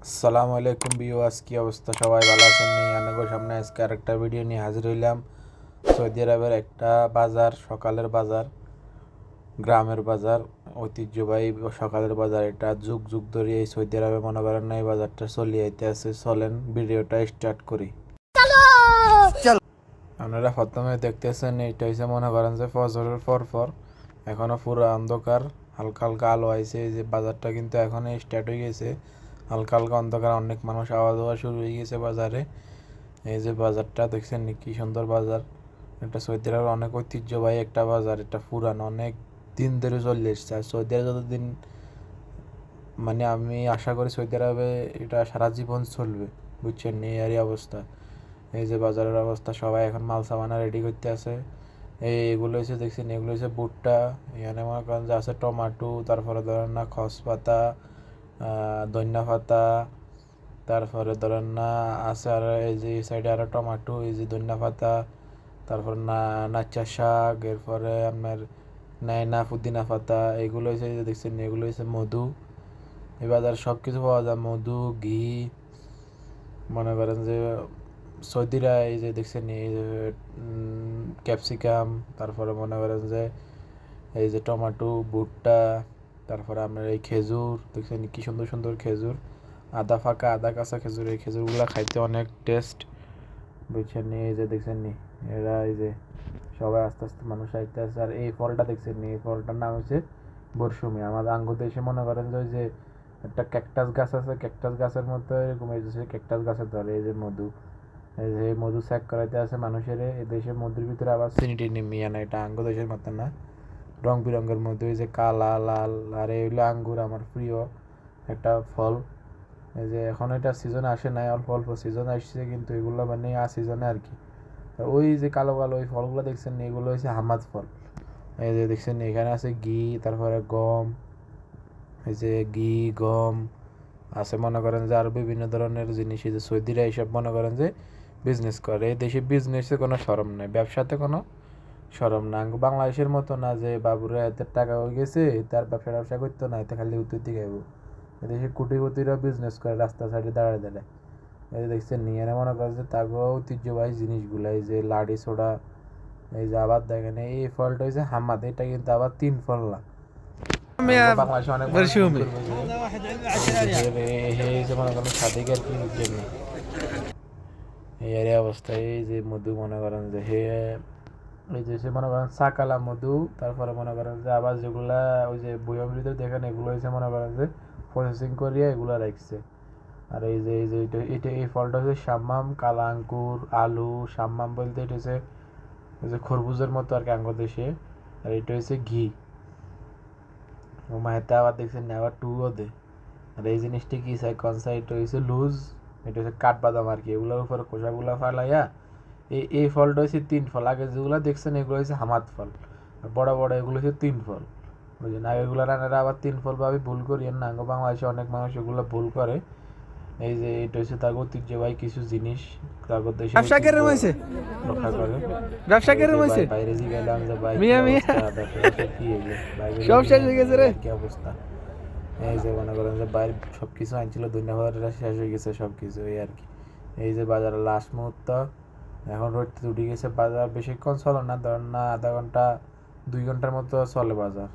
আসসালামু আলাইকুম ভিউয়ার্স, কি অবস্থা? সবাই ভালো আছেন? আপনাদের সামনে আজকে আরেকটা ভিডিও নিয়ে হাজির হইলাম। সৌদি আরবের একটা বাজার, সকালের বাজার, গ্রামের বাজার, ঐতিহ্যবাহী সকালের বাজার। এটা যুগ যুগ ধরে এই সৌদি আরবে মনে করেন না এই বাজারটা চলিয়ে আইতে আছে। চলেন ভিডিওটা স্টার্ট করি। আপনারা প্রথমে দেখতেছেন এটা হচ্ছে মনে করেন যে ফজরের পর এখনো পুরো অন্ধকার, হালকা হালকা আলো আইছে। এই যে বাজারটা কিন্তু এখন স্টার্ট হয়ে গেছে। হালকা হালকা অন্ধকার, অনেক মানুষ আওয়া যাওয়া শুরু হয়ে গেছে বাজারে। এই যে বাজারটা দেখছেন কি সুন্দর বাজার। এটা সৌদি আরবের অনেক ঐতিহ্যবাহী একটা বাজার। এটা পুরানো, অনেক দিন ধরে চলে এসছে। আর সৌদি আরবে যতদিন মানে আমি আশা করি সৌদি আরবে এটা সারা জীবন চলবে, বুঝছেন? এই অবস্থা। এই যে বাজারের অবস্থা, সবাই এখন মাল সামানা রেডি করতে আছে। এগুলো হচ্ছে দেখছেন, এগুলো হচ্ছে ভুট্টা। এখানে মনে করেন যে আছে টমাটো, তারপরে ধরেন না খস পাতা, ধনিয়া পাতা, তারপরে ধরেন না আছে আর এই যে এই সাইডে আরো টমাটো, এই যে ধনিয়া পাতা, তারপর নাচা শাক, এরপরে আপনার নাইনা পুদিনা পাতা। এগুলো হচ্ছে যে দেখছেন, এগুলো হচ্ছে মধু। এই বাজারে সব কিছু পাওয়া যায়, মধু, ঘি। মনে করেন যে সৌদিরা এই যে দেখছেন এই যে ক্যাপসিকাম, তারপরে মনে করেন যে এই যে টমাটো, ভুট্টা, তারপরে আপনার এই খেজুর দেখছেন কি সুন্দর সুন্দর খেজুর, আদা ফাঁকা আদা কাঁচা খেজুর। এই খেজুরগুলো খাইতে অনেক টেস্ট, বুঝছেন? এই যে দেখছেন নি এরা এই যে সবাই আস্তে আস্তে মানুষ আইতে আছে। আর এই ফলটা দেখছেন নি, এই ফলটার নাম হচ্ছে বরশুমি। আমাদের আঙ্গুর দেশে মনে করেন যে ওই যে একটা ক্যাকটাস গাছ আছে, ক্যাকটাস গাছের মতো এরকম এই যে ক্যাকটাস গাছের ধরে এই যে মধু, এই যে মধু স্যাক করাইতে আছে মানুষের। এই দেশের মধুর ভিতরে আবার চিনি টিনি মিয়া না, এটা আঙ্গুর দেশের মতো না, রং বেরঙের মধ্যে এই যে কালা লাল। আর এই হলো আঙ্গুর, আমার প্রিয় একটা ফল। এই যে এখন এটা সিজন আসে নাই, অল্প অল্প সিজন আসছে, কিন্তু এগুলো মানে সিজনে আর কি। ওই যে কালো কালো ওই ফলগুলো দেখছেন, এগুলো হচ্ছে হামাদ ফল। এই যে দেখছেন এখানে আছে ঘি, তারপরে গম, এই যে ঘি গম আছে। মনে করেন যে আরো বিভিন্ন ধরনের জিনিস। এই যে সৌদিরা এইসব মনে করেন যে বিজনেস করে। এই দেশে বিজনেসে কোনো শরম নেই, ব্যবসাতে কোনো শরম না। বাংলাদেশের মতো না যে বাবুরা এত টাকা হয়ে গেছে তার ব্যবসা করতো না, এতে খালি উত্তর দিকে যাবো। এদেশে কোটিপতিরা বিজনেস করে রাস্তা সাইডে দাঁড়ায় দাঁড়ায়। এই যে দেখছেন নিয়ে মনে করে যে তাগো ঐতিহ্যবাহী জিনিসগুলো, এই যে লাড়ি সোডা। এই যে আবার দেখেন এই ফলটা হচ্ছে হামাদ, এটা কিন্তু আবার তিন ফল না। বাংলাদেশে অনেক মানুষ ভুল করবে যে মনে করেন সাদিক আর কি জন্য এই অবস্থা। এই যে মধু মনে করেন যে এই যে সে মনে করেন সাকালা মধু। তারপরে মনে করেন যে আবার যেগুলা ওই যে বইয়ের ভিতরে দেখেন এগুলো হয়েছে মনে করেন যে প্রসেসিং করিয়া এগুলা রাখছে। আর এই যে এটা এটা এই ফলটা হচ্ছে সাম্মাম, কালা আঙ্কুর, আলু। সাম্মাম বলতে এটা হচ্ছে ওই যে খরবুজের মতো আর কি আঙ্গুর দেশে। আর এটা হচ্ছে ঘি। ও মাহেতে আবার দেখছেন আবার টুও দে। আর এই জিনিসটি কি চাই কনসা, এটা হচ্ছে লুজ, এটা হচ্ছে কাঠবাদাম আর কি। এগুলোর উপরে খোসাগুলা ফালাইয়া এই ফলটা হচ্ছে তিন ফল। আগে যেগুলো দেখছেন এগুলো হচ্ছে হামাদ ফল, আর বড় বড় এগুলো হচ্ছে তিন ফল, বুঝলেন? আর এগুলো রান্নারা আবার তিন ফল ভাবে ভুল করি না। বাংলাদেশে অনেক মানুষ এগুলো ভুল করে। এই যে এটা হচ্ছে তার ঐতিহ্যবাহী কিছু জিনিস, তারপর দেশে ব্যবসা কেরম হয়েছে? রক্ষা করে। ব্যবসা কেরম হয়েছে? বাইরে যে গেলাম যে বাইক মিয়া মিয়া ব্যবসা কি হইলো, বাইরে সব শেষ হয়ে গেছে রে। কি অবস্থা। এই যে মনে করেন যে বাইরে সবকিছু আনছিল দুনিয়া শেষ হয়ে গেছে সবকিছু, এই আর কি। এই যে বাজারের লাস্ট মুহূর্ত, এখন রোদ উঠে গেছে। বাজার বেশিক্ষণ চলে না, ধরেন না আধা ঘন্টা 2 ঘন্টার মতো চলে বাজার।